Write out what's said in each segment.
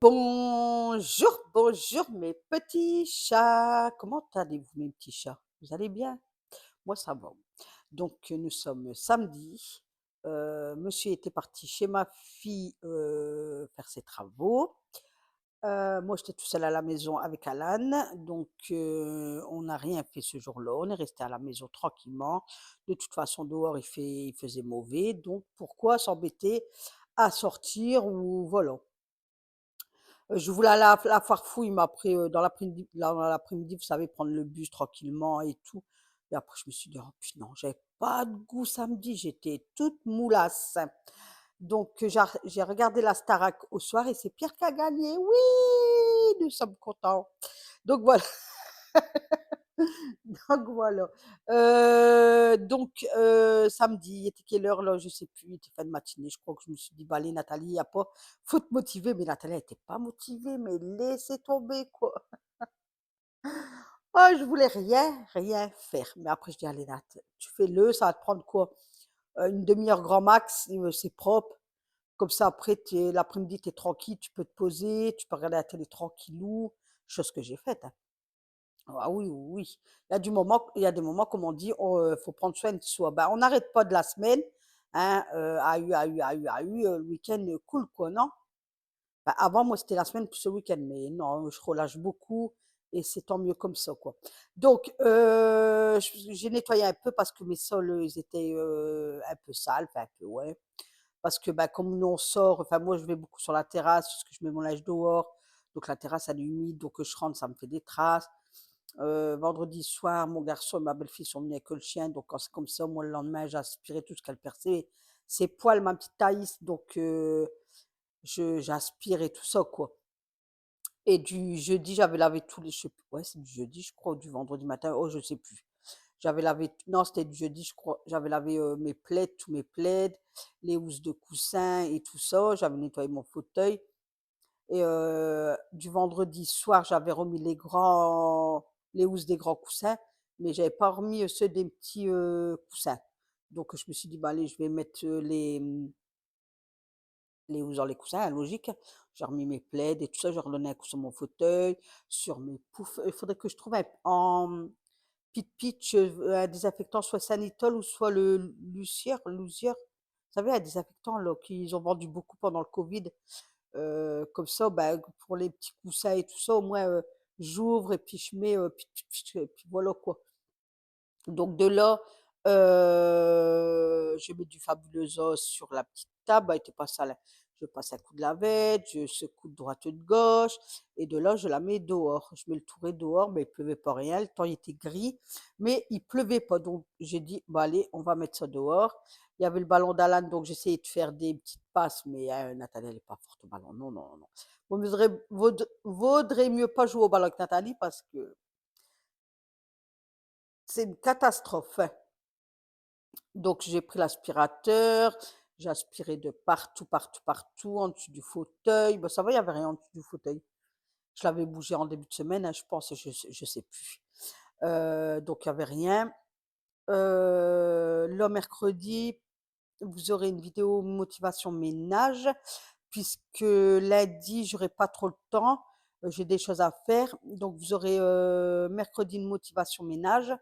Bonjour, bonjour mes petits chats. Comment allez-vous mes petits chats? Vous allez bien? Moi ça va. Donc nous sommes samedi. Monsieur était parti chez ma fille faire ses travaux. Moi j'étais tout seul à la maison avec Alan. Donc on n'a rien fait ce jour-là. On est resté à la maison tranquillement. De toute façon dehors il faisait mauvais. Donc pourquoi s'embêter à sortir ou voilà. Je voulais aller à la Farfouille, mais après, dans l'après-midi, vous savez, prendre le bus tranquillement et tout. Et après, je me suis dit: «Oh puis non, j'avais pas de goût samedi», j'étais toute moulasse. Donc, j'ai regardé la Starac au soir et c'est Pierre qui a gagné. Oui! Nous sommes contents. Donc voilà. Donc voilà. Samedi, il était quelle heure là? Je sais plus, il était fin de matinée, je crois que je me suis dit: «Bah allez Nathalie, il y a pas faut te motiver», mais Nathalie elle était pas motivée, mais laissez tomber quoi. Ah je voulais rien faire, mais après je dis: «Allez Nat, tu fais-le, ça va te prendre quoi? 1/2 heure grand max, c'est propre, comme ça après l'après-midi tu es tranquille, tu peux te poser, tu peux regarder la télé tranquillou», chose que j'ai faite, hein. Ah oui, oui, oui. Il y a des moments, comme on dit, faut prendre soin de soi. Ben, on n'arrête pas de la semaine, hein, le week-end, cool quoi, non? Bah, avant, moi, c'était la semaine plus le week-end, mais non, je relâche beaucoup et c'est tant mieux comme ça, quoi. Donc, j'ai nettoyé un peu parce que mes sols, ils étaient, un peu sales, enfin un peu, ouais. Parce que, bah, comme nous on sort, enfin moi je vais beaucoup sur la terrasse parce que je mets mon linge dehors, donc la terrasse elle est humide, donc je rentre, ça me fait des traces. Vendredi soir, mon garçon et ma belle-fille sont venus avec le chien, donc quand c'est comme ça, moi le lendemain, j'ai aspiré tout ce qu'elle perçait. Ses poils, ma petite Thaïs, donc je j'aspire et tout ça, quoi. Et du jeudi, j'avais lavé tous les je sais plus, ouais, c'est du jeudi, je crois, ou du vendredi matin, oh, je sais plus. J'avais lavé non, c'était du jeudi, je crois. J'avais lavé, mes plaids, tous mes plaids, les housses de coussin et tout ça. J'avais nettoyé mon fauteuil et du vendredi soir, j'avais remis les housses des grands coussins, mais j'avais pas remis, ceux des petits, coussins. Donc je me suis dit: «Bah, allez, je vais mettre, les housses dans les coussins, hein, logique». J'ai remis mes plaids et tout ça, j'ai redonné un coup sur mon fauteuil, sur mes poufs. Il faudrait que je trouve Pit Pitch, un désinfectant soit Sanitol ou soit le Lusier. Vous savez, un désinfectant là qu'ils ont vendu beaucoup pendant le covid. Comme ça, bah, pour les petits coussins et tout ça, au moins, j'ouvre et puis je mets, et puis voilà quoi. Donc de là, je mets du Fabuloso sur la petite table, bah, elle était pas sale, hein. Je passe un coup de lavette, je secoue de droite et de gauche et de là, je la mets dehors. Je mets le touret dehors, mais il pleuvait pas rien, le temps il était gris, mais il pleuvait pas donc j'ai dit: «Bah, allez, on va mettre ça dehors». Il y avait le ballon d'Alan, donc j'essayais de faire des petites passes, mais Nathalie elle est pas forte au ballon. Non, non, non. Vaudrait mieux pas jouer au ballon avec Nathalie parce que c'est une catastrophe, hein. Donc j'ai pris l'aspirateur, j'ai aspiré de partout, partout, partout, en dessous du fauteuil. Bah, ça va, il y avait rien en dessous du fauteuil. Je l'avais bougé en début de semaine, hein, je pense, je sais plus. Donc il y avait rien. Là, mercredi, vous aurez une vidéo motivation ménage puisque lundi, j'aurai pas trop le temps, j'ai des choses à faire. Donc vous aurez, mercredi une motivation ménage.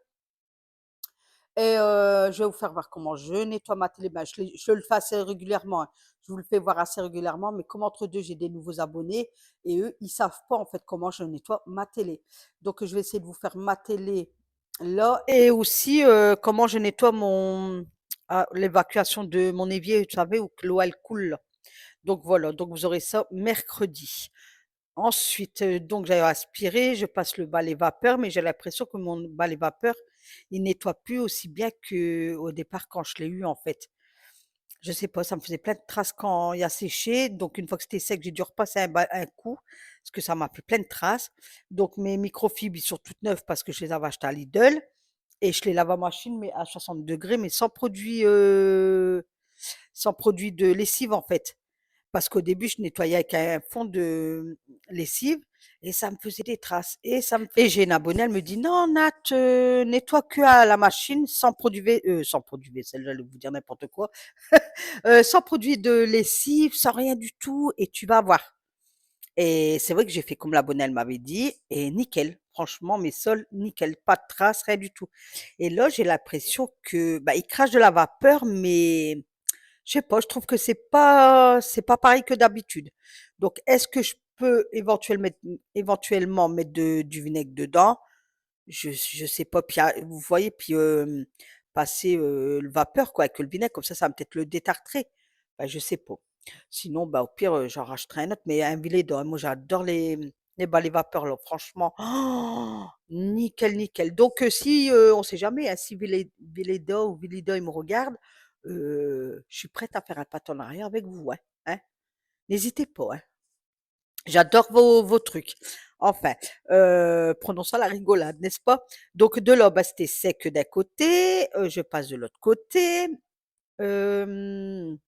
Et je vais vous faire voir comment je nettoie ma télé. Ben, je le fais assez régulièrement, hein. Je vous le fais voir assez régulièrement, mais comme entre 2 j'ai des nouveaux abonnés et eux, ils savent pas, en fait, comment je nettoie ma télé. Donc je vais essayer de vous faire ma télé là et aussi, comment je nettoie l'évacuation de mon évier, vous savez, où que l'eau, elle coule là. Donc voilà, donc vous aurez ça mercredi. Ensuite, donc j'ai aspiré, je passe le balai vapeur, mais j'ai l'impression que mon balai vapeur, il nettoie plus aussi bien qu'au départ quand je l'ai eu en fait. Je sais pas, ça me faisait plein de traces quand il a séché, donc une fois que c'était sec, j'ai dû repasser un coup, parce que ça m'a fait plein de traces. Donc mes microfibres, ils sont toutes neuves parce que je les avais achetées à Lidl et je les lave à machine, mais à 60 degrés, mais sans produit de lessive en fait. Parce qu'au début, je nettoyais avec un fond de lessive et ça me faisait des traces et j'ai une abonnée, elle me dit: «Non Nat, nettoie que à la machine sans produit vaisselle», j'allais vous dire n'importe quoi, sans produit de lessive, sans rien du tout et tu vas voir. Et c'est vrai que j'ai fait comme la bonne elle m'avait dit et nickel. Franchement, mes sols, nickel, pas de traces, rien du tout. Et là, j'ai l'impression que, bah, ils crachent de la vapeur, mais je sais pas, je trouve que c'est pas pareil que d'habitude. Donc, est-ce que je peux éventuellement mettre du vinaigre dedans? Je sais pas. Puis, vous voyez, puis passer le vapeur, quoi, avec le vinaigre, comme ça va peut-être le détartrer. Bah, je sais pas. Sinon, bah, au pire, j'en rachèterai un autre, mais un Vileda. Moi, j'adore les balais vapeur, là, franchement. Oh, nickel, nickel. Donc, si, on sait jamais, hein, si Vileda ou Vileda, il me regarde, je suis prête à faire un pas en arrière avec vous, ouais. Hein. N'hésitez pas, hein. J'adore vos trucs. Enfin, prenons ça à la rigolade, n'est-ce pas? Donc de là, bah, c'était sec d'un côté, je passe de l'autre côté, hem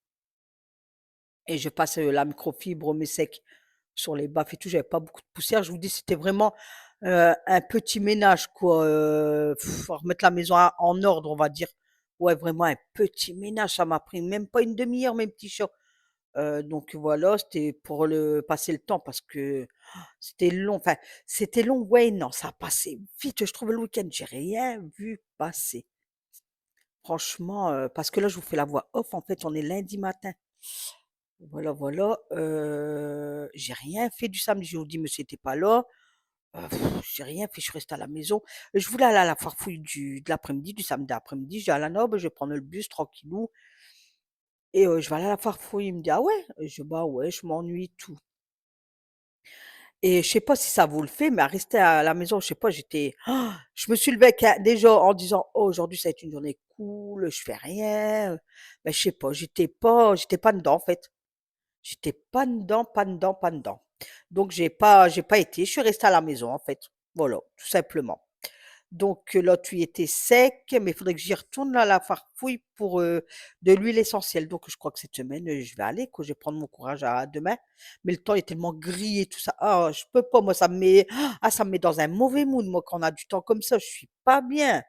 et je passe, la microfibre mais sec sur les baffes et tout, j'avais pas beaucoup de poussière. Je vous dis, c'était vraiment, un petit ménage quoi, remettre la maison en ordre, on va dire. Ouais, vraiment un petit ménage, ça m'a pris même pas une demi heure, mes petits chats. Donc voilà, c'était pour le passer le temps parce que c'était long, enfin, c'était long, ouais non, ça a passé vite, je trouve le week-end, j'ai rien vu passer. Franchement, parce que là, je vous fais la voix off, en fait, on est lundi matin. Voilà, voilà, j'ai rien fait du samedi, jeudi, monsieur était pas là, heu, j'ai rien fait, je suis restée à la maison. Je voulais aller à la farfouille de l'après-midi, du samedi après-midi, je dis: «Ah là, non, bah, je vais prendre le bus tranquillou et je vais aller à la farfouille». Il me dit: «Ah ouais?» Je dis: «Bah ouais, je m'ennuie tout». Et je sais pas si ça vous le fait, mais à rester à la maison, je sais pas, je me suis levée avec déjà en disant: «Oh aujourd'hui ça va être une journée cool, je fais rien», je sais pas, j'étais pas dedans en fait. J'étais pas dedans, pas dedans, pas dedans. Donc j'ai pas été, je suis restée à la maison en fait. Voilà, tout simplement. Donc là, tu étais sec, mais il faudrait que j'y retourne là, à la farfouille pour, de l'huile essentielle. Donc je crois que cette semaine, je vais aller quoi, je vais prendre mon courage à demain. Mais le temps est tellement gris et tout ça. Ah, je peux pas, moi ça me met dans un mauvais mood moi quand on a du temps comme ça, je suis pas bien.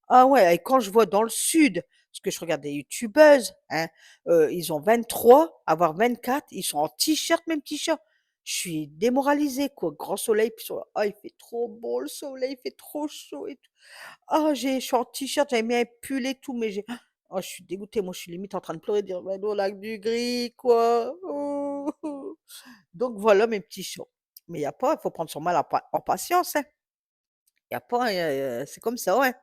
Ah ouais, et quand je vois dans le sud, parce que je regarde des youtubeuses, hein, ils ont 23, avoir 24, ils sont en t-shirt, même t-shirt. Je suis démoralisée, quoi. Grand soleil, puis sur ah, il fait trop beau le soleil, il fait trop chaud et tout. Ah, je suis en t-shirt, j'avais mis un pull et tout, mais oh, je suis dégoûtée. Moi, je suis limite en train de pleurer, dire, mais non, là, du gris, quoi. Oh, oh. Donc voilà mes petits chats. Mais il y a pas, il faut prendre son mal en patience, hein. Il y a pas, c'est comme ça, ouais.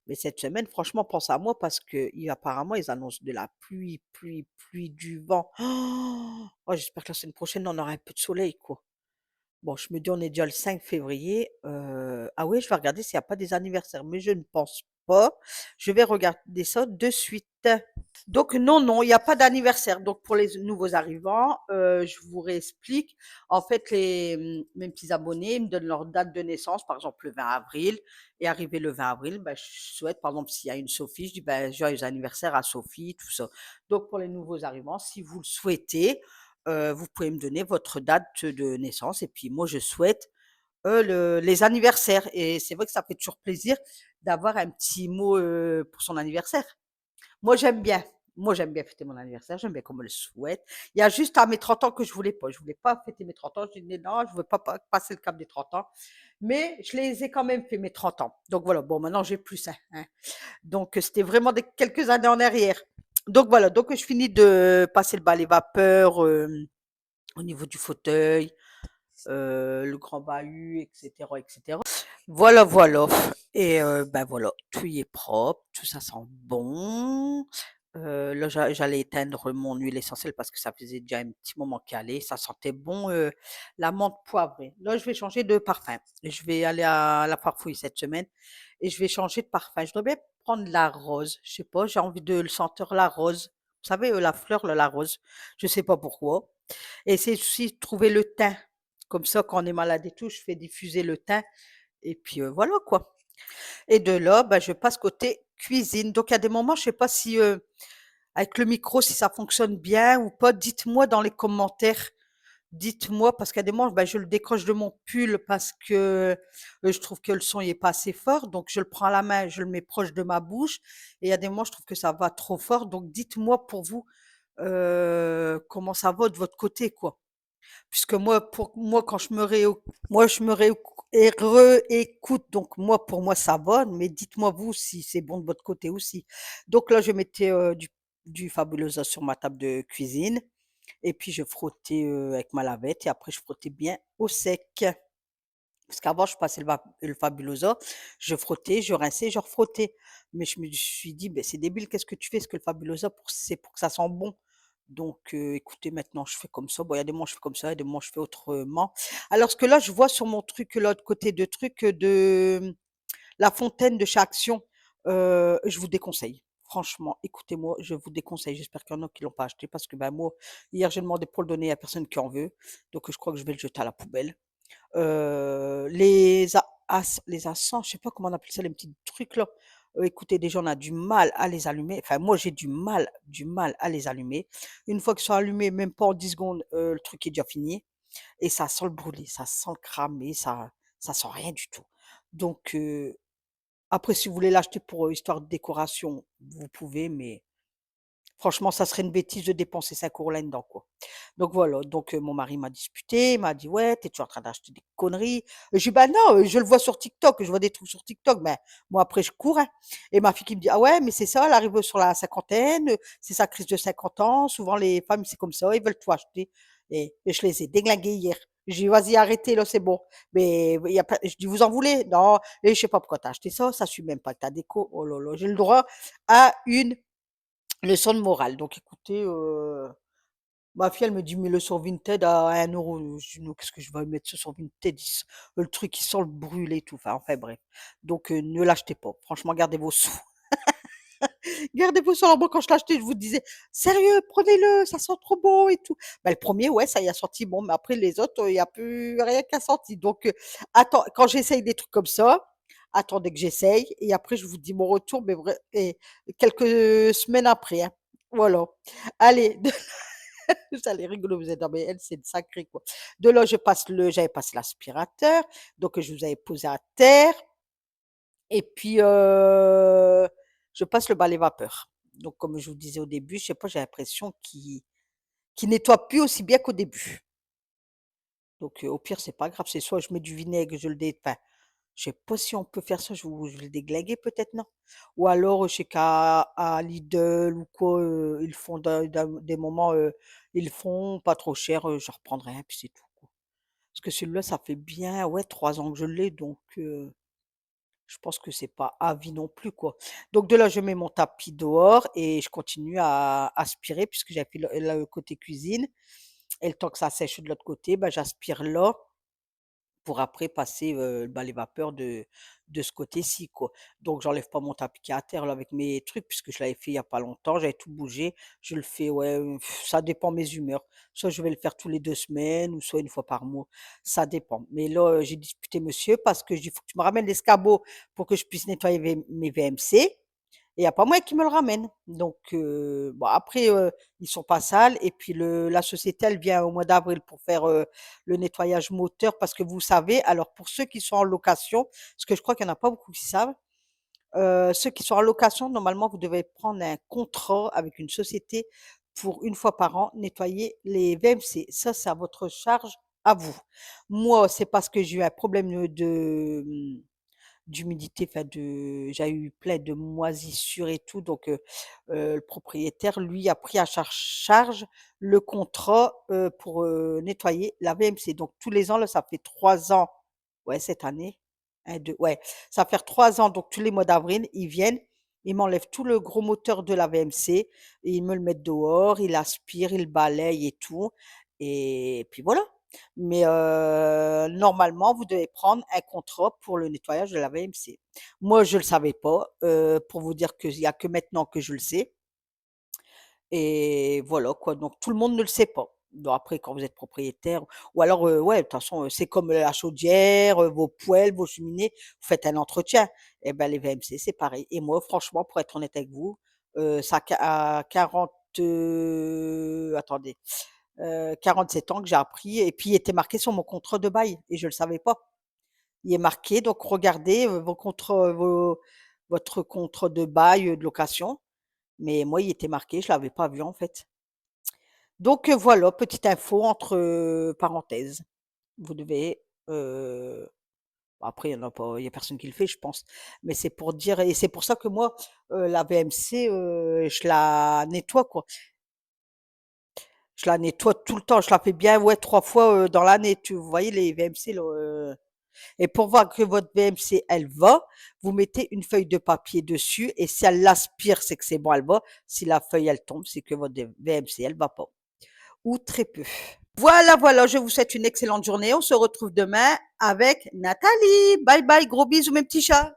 Mais cette semaine, franchement, pense à moi parce que apparemment, ils annoncent de la pluie, pluie, pluie, du vent. Oh, j'espère que la semaine prochaine, on aura un peu de soleil, quoi. Bon, je me dis, on est déjà le 5 février. Ah oui, je vais regarder s'il n'y a pas des anniversaires, mais je ne pense pas. Je vais regarder ça de suite. Donc non, non, il y a pas d'anniversaire. Donc pour les nouveaux arrivants, je vous réexplique. En fait, mes petits abonnés, ils me donnent leur date de naissance, par exemple le 20 avril. Et arrivé le 20 avril, je souhaite, par exemple, s'il y a une Sophie, je dis joyeux anniversaire à Sophie, tout ça. Donc pour les nouveaux arrivants, si vous le souhaitez, vous pouvez me donner votre date de naissance. Et puis moi, je souhaite les anniversaires. Et c'est vrai que ça fait toujours plaisir d'avoir un petit mot pour son anniversaire. Moi, j'aime bien. Moi, j'aime bien fêter mon anniversaire, j'aime bien qu'on me le souhaite. Il y a juste à mes 30 ans que je voulais pas. Je voulais pas fêter mes 30 ans. J'ai dit: «Non, je veux pas passer le cap des 30 ans». Mais je les ai quand même fait mes 30 ans. Donc voilà, bon maintenant j'ai plus ça, hein. Donc c'était vraiment des quelques années en arrière. Donc voilà, donc je finis de passer le balai vapeur, au niveau du fauteuil, le grand bahut et cetera et cetera. Voilà, voilà et voilà, tout y est propre, tout ça sent bon. Là, j'allais éteindre mon huile essentielle parce que ça faisait déjà un petit moment qu'elle est. Ça sentait bon, la menthe poivrée. Là, je vais changer de parfum. Je vais aller à la Farfouille cette semaine et je vais changer de parfum. Je devrais bien prendre la rose. Je sais pas, j'ai envie de le sentir la rose. Vous savez, la fleur, là, la rose. Je sais pas pourquoi. Et c'est aussi de trouver le thym. Comme ça, quand on est malade et tout, je fais diffuser le thym et puis, voilà quoi. Et de là, je passe côté cuisine. Donc il y a des moments, je sais pas si, avec le micro, si ça fonctionne bien ou pas. Dites-moi dans les commentaires. Dites-moi parce qu'il y a des moments, je le décroche de mon pull parce que, je trouve que le son il est pas assez fort. Donc je le prends à la main, je le mets proche de ma bouche et il y a des moments, je trouve que ça va trop fort. Donc dites-moi pour vous, comment ça va de votre côté, quoi. Puisque moi, pour moi, quand je me réécoute, donc moi, pour moi, ça va, mais dites-moi vous si c'est bon de votre côté aussi. Donc là, je mettais du Fabuloso sur ma table de cuisine et puis je frottais avec ma lavette et après je frottais bien au sec. Parce qu'avant, je passais le Fabuloso, je frottais, je rinçais, je refrottais. Mais je me suis dit, ben, c'est débile, qu'est-ce que tu fais? Parce que le Fabuloso, c'est pour que ça sent bon. Donc, écoutez, maintenant, je fais comme ça. Bon, il y a des moments, je fais comme ça, il y a des moments, je fais autrement. Alors que là, je vois sur mon truc, l'autre côté de truc, de la fontaine de chez Action, je vous déconseille. Franchement, écoutez-moi, je vous déconseille. J'espère qu'il y en a qui l'ont pas acheté parce que ben, moi, hier, j'ai demandé pour le donner à personne qui en veut. Donc, je crois que je vais le jeter à la poubelle. Les encens, je sais pas comment on appelle ça, les petits trucs là. Écoutez, déjà on a du mal à les allumer. Enfin, moi j'ai du mal à les allumer. Une fois qu'ils sont allumés, même pas en 10 secondes, le truc est déjà fini. Et ça sent le brûler, ça sent le cramer, ça sent rien du tout. Donc, après, si vous voulez l'acheter pour histoire de décoration, vous pouvez, mais franchement, ça serait une bêtise de dépenser 5 € là-dedans, quoi. Donc voilà, donc mon mari m'a disputé, il m'a dit: «Ouais, tu toujours en train d'acheter des conneries». Je dis: «Bah non, je le vois sur TikTok, je vois des trucs sur TikTok, ben, moi après je cours, hein». Et ma fille qui me dit: «Ah ouais, mais c'est ça, elle arrive sur la cinquantaine, c'est sa crise de 50 ans, souvent les femmes c'est comme ça, ils veulent tout acheter». Et je les ai déglinguées hier. J'ai dit: «Vas-y, arrêtez là, c'est bon». Mais il y a pas je dis: «Vous en voulez?» «Non». Et je sais pas pourquoi tu as acheté ça, ça suit même pas ta déco. Oh là là, j'ai le droit à une leçon de morale. Donc écoutez, ma fille, elle me dit: «Mais le sur Vinted à 1 €». Je dis: «Non, qu'est-ce que je vais mettre ça sur Vinted? Le truc, il sent le brûlé et tout». Enfin bref. Donc ne l'achetez pas. Franchement, gardez vos sous. Gardez vos sous. Alors moi, quand je l'ai acheté, je vous disais: «Sérieux, prenez-le, ça sent trop bon et tout». Bah, le premier, ouais, ça y a senti bon, mais après les autres, il y a plus rien qui a senti. Donc attends, quand j'essaye des trucs comme ça, attendez que j'essaye et après je vous dis mon retour, mais vrai et quelques semaines après, hein. Voilà. Allez. Vous allez rigoler, vous êtes: «Non mais elle, c'est une sacrée quoi». De là, j'avais passé l'aspirateur, donc je vous avais posé à terre et puis, je passe le balai vapeur. Donc comme je vous disais au début, je sais pas, j'ai l'impression qu'il nettoie plus aussi bien qu'au début. Donc, au pire, c'est pas grave, c'est soit je mets du vinaigre, enfin, je sais pas si on peut faire ça, je vais le déglinguer peut-être, non? Ou alors, je sais qu'à Lidl ou quoi, ils font des moments, ils font pas trop cher, j'en reprendrai un puis c'est tout, quoi. Parce que celui-là, ça fait bien, ouais, 3 ans que je l'ai, donc je pense que c'est pas à vie non plus, quoi. Donc de là, je mets mon tapis dehors et je continue à aspirer puisque j'ai fait le côté cuisine et le temps que ça sèche de l'autre côté, bah, j'aspire là pour après passer, bah, les vapeurs de ce côté-ci, quoi. Donc j'enlève pas mon tapis qui est à terre là avec mes trucs puisque je l'avais fait il y a pas longtemps, j'avais tout bougé. Je le fais, ouais, ça dépend mes humeurs. Soit je vais le faire tous les 2 semaines ou soit une fois par mois, ça dépend. Mais là, j'ai disputé monsieur parce que je dis: «Faut que tu me ramènes l'escabeau pour que je puisse nettoyer mes VMC». Et il y a pas moyen qu'ils me le ramènent. Donc bon après, ils sont pas sales et puis la société, elle vient au mois d'avril pour faire, le nettoyage moteur parce que vous savez alors pour ceux qui sont en location, parce que je crois qu'il y en a pas beaucoup qui savent, ceux qui sont en location, normalement, vous devez prendre un contrat avec une société pour une fois par an nettoyer les VMC. Ça, c'est à votre charge à vous. Moi, c'est parce que j'ai eu un problème, d'humidité, enfin j'ai eu plein de moisissures et tout donc le propriétaire, lui, a pris à charge le contrat, pour, nettoyer la VMC. Donc tous les ans, là, ça fait 3 ans, ouais, cette année, 1-2, ouais, ça va faire 3 ans, donc tous les mois d'avril, ils viennent, ils m'enlèvent tout le gros moteur de la VMC et ils me le mettent dehors, ils l'aspirent, ils balayent et tout et puis voilà. Mais normalement, vous devez prendre un contrat pour le nettoyage de la VMC. Moi, je le savais pas, pour vous dire qu'il y a que maintenant que je le sais et voilà quoi, donc tout le monde ne le sait pas. Donc après quand vous êtes propriétaire ou alors, ouais, de toute façon, c'est comme la chaudière, vos poêles, vos cheminées, vous faites un entretien et ben les VMC, c'est pareil et moi franchement, pour être honnête avec vous, ça à 40, attendez, 47 ans que j'ai appris et puis il était marqué sur mon contrat de bail et je le savais pas. Il est marqué donc regardez, votre contrat de bail, de location, mais moi il était marqué, je l'avais pas vu en fait. Donc voilà, petite info entre, parenthèses. Vous devez, après il y a personne qui le fait je pense, mais c'est pour dire et c'est pour ça que moi, la VMC, je la nettoie quoi. Je la nettoie tout le temps, je la fais bien, ouais, 3 fois, dans l'année, vous voyez les VMC là, et pour voir que votre VMC elle va, vous mettez une feuille de papier dessus et si elle l'aspire, c'est que c'est bon, elle va. Si la feuille elle tombe, c'est que votre VMC elle va pas ou très peu. Voilà, voilà, je vous souhaite une excellente journée. On se retrouve demain avec Nathalie. Bye bye, gros bisous mes petits chats.